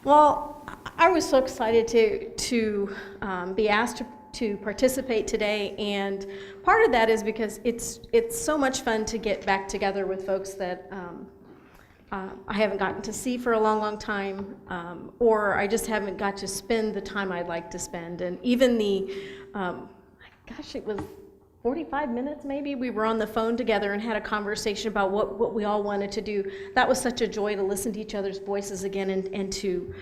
Well, I was so excited to be asked to participate today, and part of that is because it's so much fun to get back together with folks that I haven't gotten to see for a long time, or I just haven't got to spend the time I'd like to spend. And even it was 45 minutes maybe, we were on the phone together and had a conversation about what we all wanted to do. That was such a joy to listen to each other's voices again and to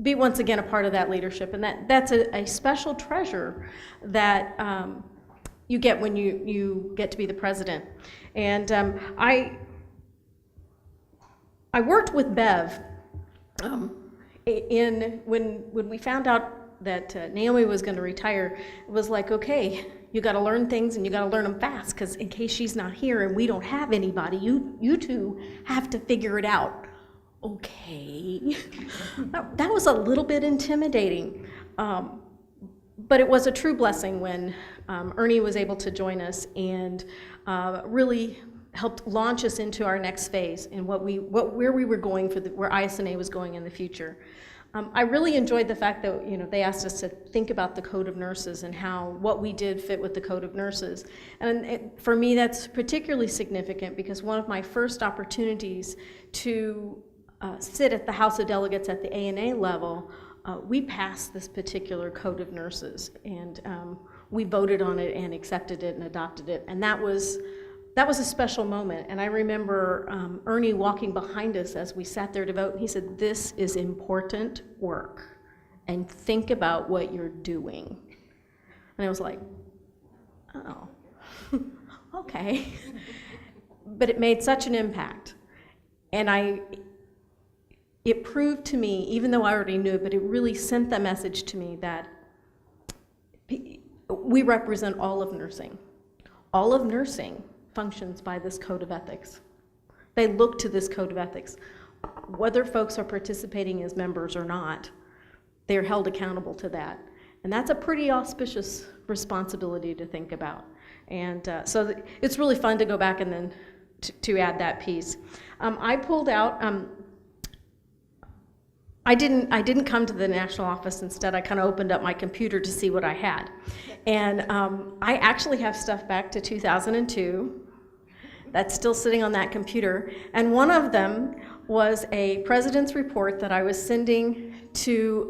be once again a part of that leadership. And that's a special treasure that you get when you get to be the president. And I worked with Bev when we found out that Naomi was going to retire. It was like, okay, you got to learn things and you got to learn them fast, because in case she's not here and we don't have anybody, you two have to figure it out. Okay. That was a little bit intimidating, but it was a true blessing when Ernie was able to join us and really helped launch us into our next phase and where we were going where ISNA was going in the future. I really enjoyed the fact that they asked us to think about the Code of Nurses and how what we did fit with the Code of Nurses. And for me, that's particularly significant because one of my first opportunities to sit at the House of Delegates at the ANA level, we passed this particular Code of Nurses, and we voted on it and accepted it and adopted it, and that was a special moment. And I remember Ernie walking behind us as we sat there to vote, and he said, "This is important work, and think about what you're doing." And I was like, oh, okay. But it made such an impact. And it proved to me, even though I already knew it, but it really sent the message to me that we represent all of nursing. All of nursing functions by this code of ethics. They look to this code of ethics. Whether folks are participating as members or not, they're held accountable to that. And that's a pretty auspicious responsibility to think about. And so it's really fun to go back and then to add that piece. I pulled out, I didn't come to the national office. Instead, I kind of opened up my computer to see what I had. And I actually have stuff back to 2002 that's still sitting on that computer. And one of them was a president's report that I was sending to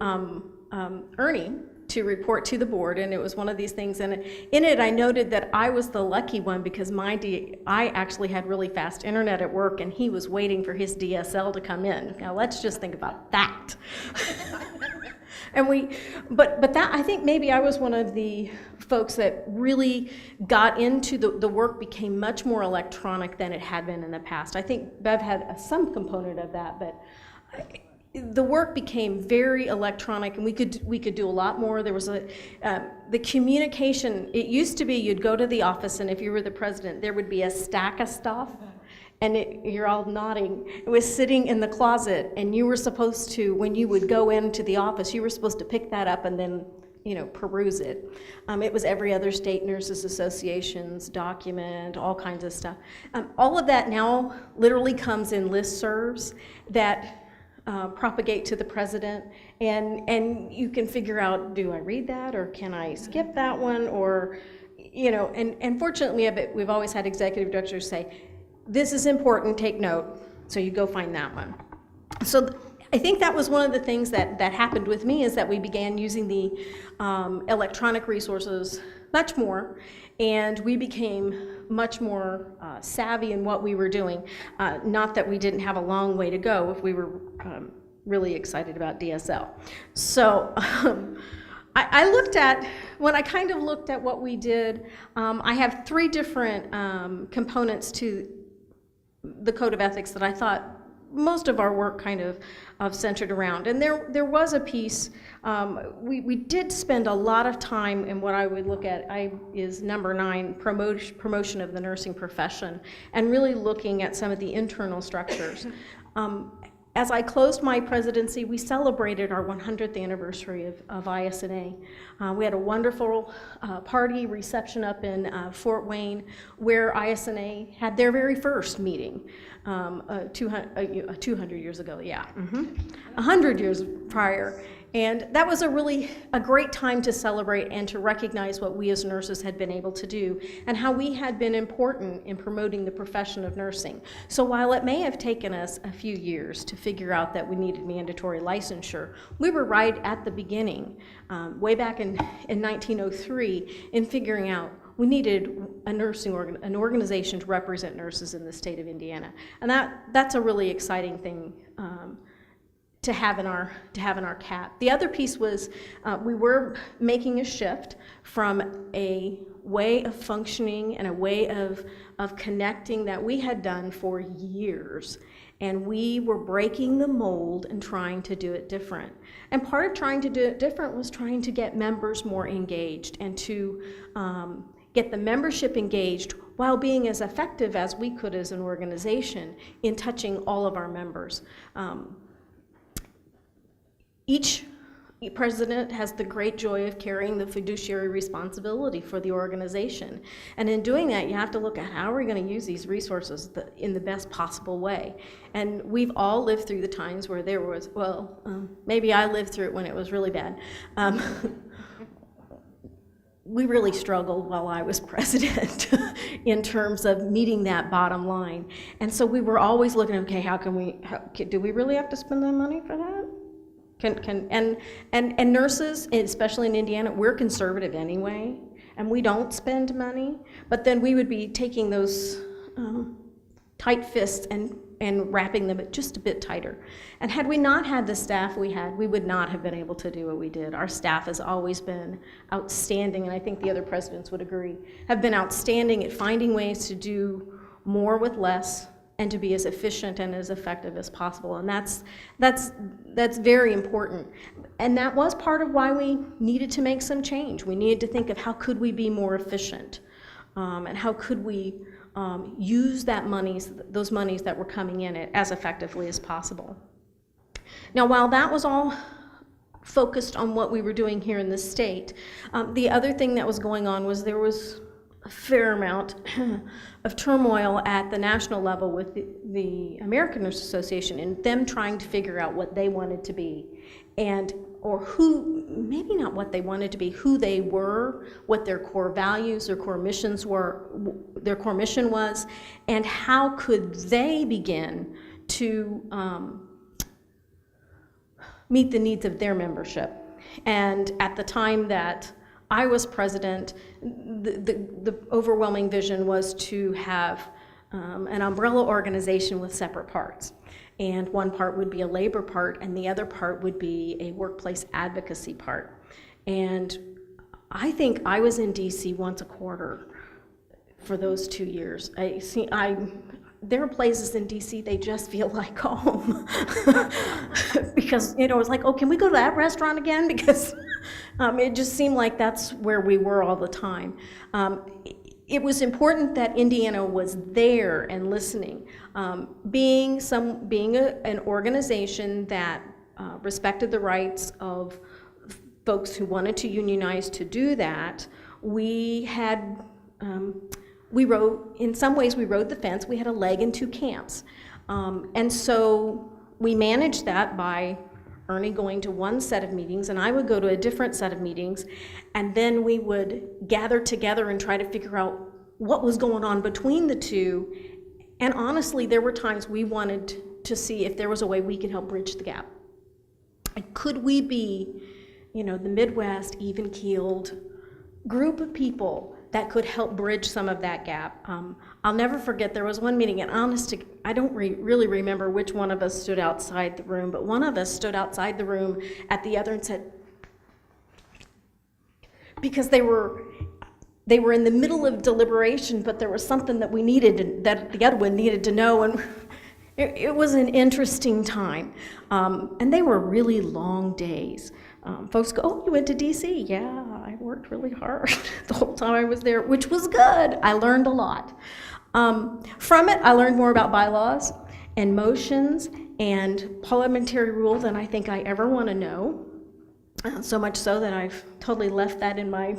Ernie to report to the board, and it was one of these things. And in it, I noted that I was the lucky one because I actually had really fast internet at work, and he was waiting for his DSL to come in. Now let's just think about that. And but that, I think maybe I was one of the folks that really got into the work became much more electronic than it had been in the past. I think Bev had some component of that, but the work became very electronic, and we could do a lot more. There was the communication. It used to be you'd go to the office, and if you were the president, there would be a stack of stuff, and you're all nodding. It was sitting in the closet, and you were supposed to, when you would go into the office, you were supposed to pick that up and then peruse it. It was every other state nurses association's document, all kinds of stuff. All of that now literally comes in listservs that propagate to the president, and you can figure out, do I read that, or can I skip that one, or and fortunately we've always had executive directors say, this is important, take note, so you go find that one. So I think that was one of the things that happened with me, is that we began using the electronic resources much more, and we became much more savvy in what we were doing. Not that we didn't have a long way to go if we were really excited about DSL. So when I kind of looked at what we did, I have 3 different components to the Code of Ethics that I thought most of our work kind of centered around. And there was a piece, we did spend a lot of time in what I would look at is number 9, promotion of the nursing profession, and really looking at some of the internal structures. as I closed my presidency, we celebrated our 100th anniversary of ISNA. We had a wonderful party reception up in Fort Wayne, where ISNA had their very first meeting 200 years ago, 100 years prior. And that was a great time to celebrate and to recognize what we as nurses had been able to do and how we had been important in promoting the profession of nursing. So while it may have taken us a few years to figure out that we needed mandatory licensure, we were right at the beginning, way back in 1903, in figuring out we needed an organization to represent nurses in the state of Indiana. And that's a really exciting thing to have in our cap. The other piece was we were making a shift from a way of functioning and a way of connecting that we had done for years, and we were breaking the mold and trying to do it different. And part of trying to do it different was trying to get members more engaged and to get the membership engaged while being as effective as we could as an organization in touching all of our members. Each president has the great joy of carrying the fiduciary responsibility for the organization. And in doing that, you have to look at how are we going to use these resources in the best possible way. And we've all lived through the times where there was, maybe I lived through it when it was really bad. We really struggled while I was president in terms of meeting that bottom line. And so we were always looking, okay, do we really have to spend the money for that? And nurses, especially in Indiana, we're conservative anyway, and we don't spend money, but then we would be taking those tight fists and wrapping them just a bit tighter. And had we not had the staff we had, we would not have been able to do what we did. Our staff has always been outstanding, and I think the other presidents would agree, have been outstanding at finding ways to do more with less and to be as efficient and as effective as possible. And that's very important. And that was part of why we needed to make some change. We needed to think of how could we be more efficient, and how could we use those monies that were coming in as effectively as possible. Now, while that was all focused on what we were doing here in the state, the other thing that was going on was there was a fair amount of turmoil at the national level with the American Nurse Association and them trying to figure out what they wanted to be, or who, maybe not what they wanted to be, who they were, what their core values, their core missions were, their core mission was, and how could they begin to meet the needs of their membership. And at the time that I was president, the overwhelming vision was to have an umbrella organization with separate parts. And one part would be a labor part, and the other part would be a workplace advocacy part. And I think I was in DC once a quarter for those 2 years. There are places in DC they just feel like home. Because, it's like, oh, can we go to that restaurant again? Because it just seemed like that's where we were all the time. It was important that Indiana was there and listening. Being an organization that respected the rights of folks who wanted to unionize to do that, we rode the fence. We had a leg in two camps. And so we managed that by Ernie going to one set of meetings, and I would go to a different set of meetings, and then we would gather together and try to figure out what was going on between the two. And honestly, there were times we wanted to see if there was a way we could help bridge the gap. And could we be, the Midwest, even-keeled group of people that could help bridge some of that gap. I'll never forget, there was one meeting, and honestly, I don't really remember which one of us stood outside the room, but one of us stood outside the room at the other and said, because they were in the middle of deliberation, but there was something that we needed, that the other one needed to know, and it was an interesting time. And they were really long days. Folks go, oh, you went to DC? Yeah, I worked really hard the whole time I was there, which was good. I learned a lot. From it, I learned more about bylaws and motions and parliamentary rule than I think I ever want to know. So much so that I've totally left that in my,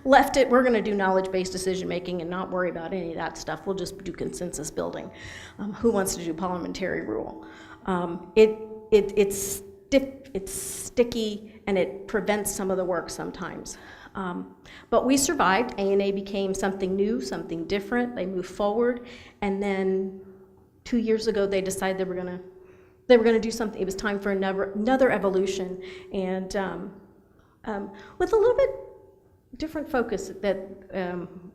left it, we're going to do knowledge-based decision-making and not worry about any of that stuff. We'll just do consensus building. Who wants to do parliamentary rule? It's sticky, and it prevents some of the work sometimes. But we survived. ANA became something new, something different. They moved forward, and then 2 years ago they decided they were going to do something. It was time for another evolution, and with a little bit different focus that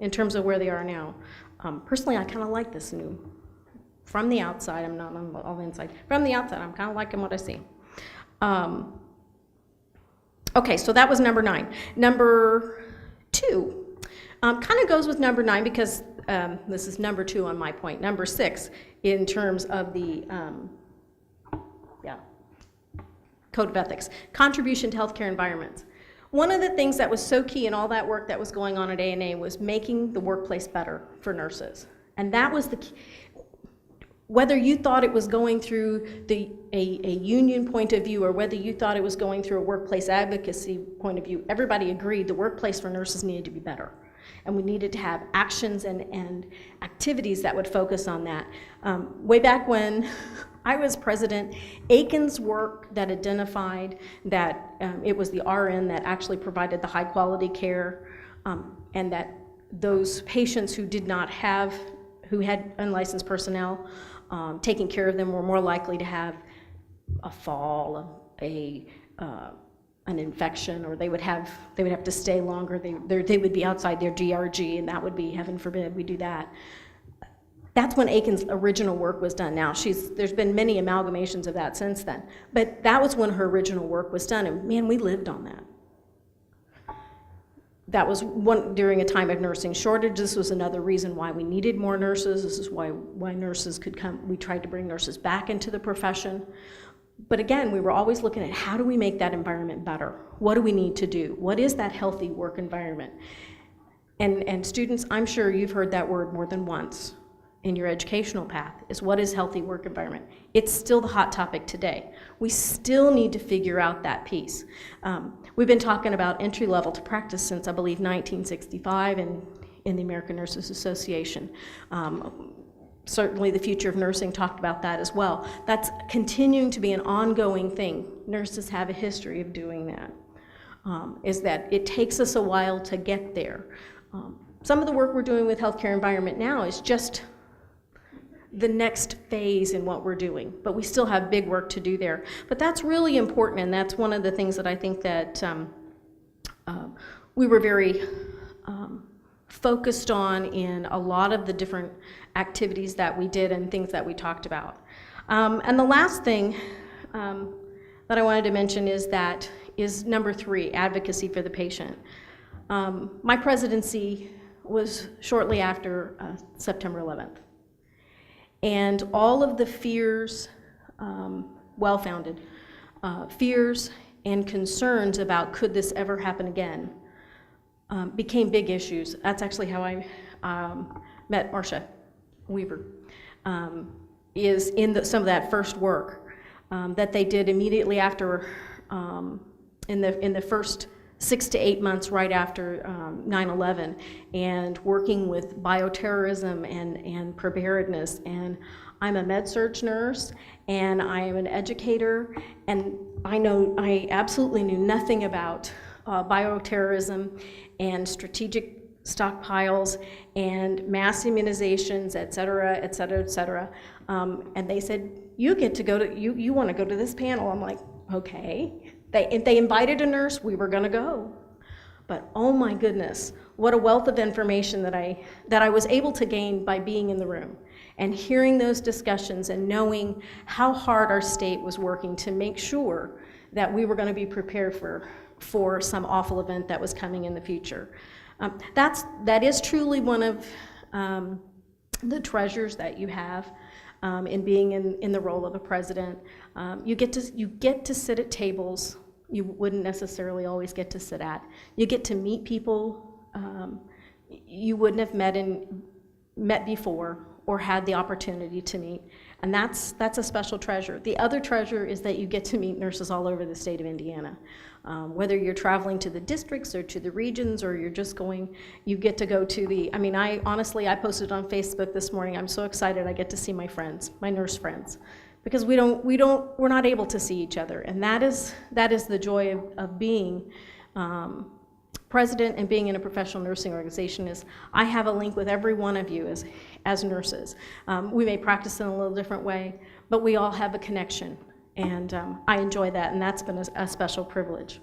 in terms of where they are now. Personally, I kind of like this new. From the outside, I'm not on the inside. From the outside, I'm kind of liking what I see. Okay, so that was number 9. Number 2 kind of goes with number 9 because this is number 2 on my point. Number 6 in terms of the Code of Ethics, contribution to healthcare environments. One of the things that was so key in all that work that was going on at ANA was making the workplace better for nurses. And that was the key. Whether you thought it was going through a union point of view or whether you thought it was going through a workplace advocacy point of view, everybody agreed the workplace for nurses needed to be better. And we needed to have actions and activities that would focus on that. Way back when I was president, Aiken's work that identified that it was the RN that actually provided the high quality care, and that those patients who did not have, who had unlicensed personnel taking care of them were more likely to have a fall, an infection, or they would have to stay longer. They would be outside their GRG, and that would be, heaven forbid, we do that. That's when Aiken's original work was done. Now, there's been many amalgamations of that since then, but that was when her original work was done, and man, we lived on that. That was during a time of nursing shortage. This was another reason why we needed more nurses. This is why nurses could come. We tried to bring nurses back into the profession. But again, we were always looking at how do we make that environment better? What do we need to do? What is that healthy work environment? And students, I'm sure you've heard that word more than once in your educational path, is what is healthy work environment? It's still the hot topic today. We still need to figure out that piece. We've been talking about entry level to practice since, I believe, 1965 in the American Nurses Association. Certainly the Future of Nursing talked about that as well. That's continuing to be an ongoing thing. Nurses have a history of doing that, is that it takes us a while to get there. Some of the work we're doing with healthcare environment now is just the next phase in what we're doing, but we still have big work to do there. But that's really important, and that's one of the things that I think that we were very focused on in a lot of the different activities that we did and things that we talked about. And the last thing that I wanted to mention is number 3, advocacy for the patient. My presidency was shortly after September 11th. And all of the fears, well-founded, fears and concerns about could this ever happen again, became big issues. That's actually how I met Marcia Weaver, is in some of that first work that they did immediately after, in the first 6 to 8 months right after 9/11, and working with bioterrorism and preparedness. And I'm a med-surg nurse, and I am an educator, and I absolutely knew nothing about bioterrorism and strategic stockpiles and mass immunizations, et cetera, et cetera, et cetera. And they said, you get to go to, you want to go to this panel. I'm like, okay. If they invited a nurse, we were gonna go. But oh my goodness, what a wealth of information that I was able to gain by being in the room and hearing those discussions and knowing how hard our state was working to make sure that we were gonna be prepared for some awful event that was coming in the future. That is truly one of the treasures that you have in being in the role of a president. You get to sit at tables you wouldn't necessarily always get to sit at. You get to meet people you wouldn't have met before or had the opportunity to meet. And that's a special treasure. The other treasure is that you get to meet nurses all over the state of Indiana. Whether you're traveling to the districts or to the regions, or you're just going, you get to go to the, I mean, I posted on Facebook this morning, I'm so excited I get to see my friends, my nurse friends, because we're not able to see each other. And that is the joy of being president and being in a professional nursing organization, is I have a link with every one of you as nurses. We may practice in a little different way, but we all have a connection, and I enjoy that, and that's been a special privilege.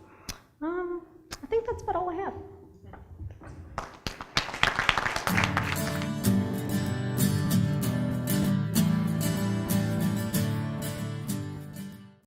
I think that's about all I have.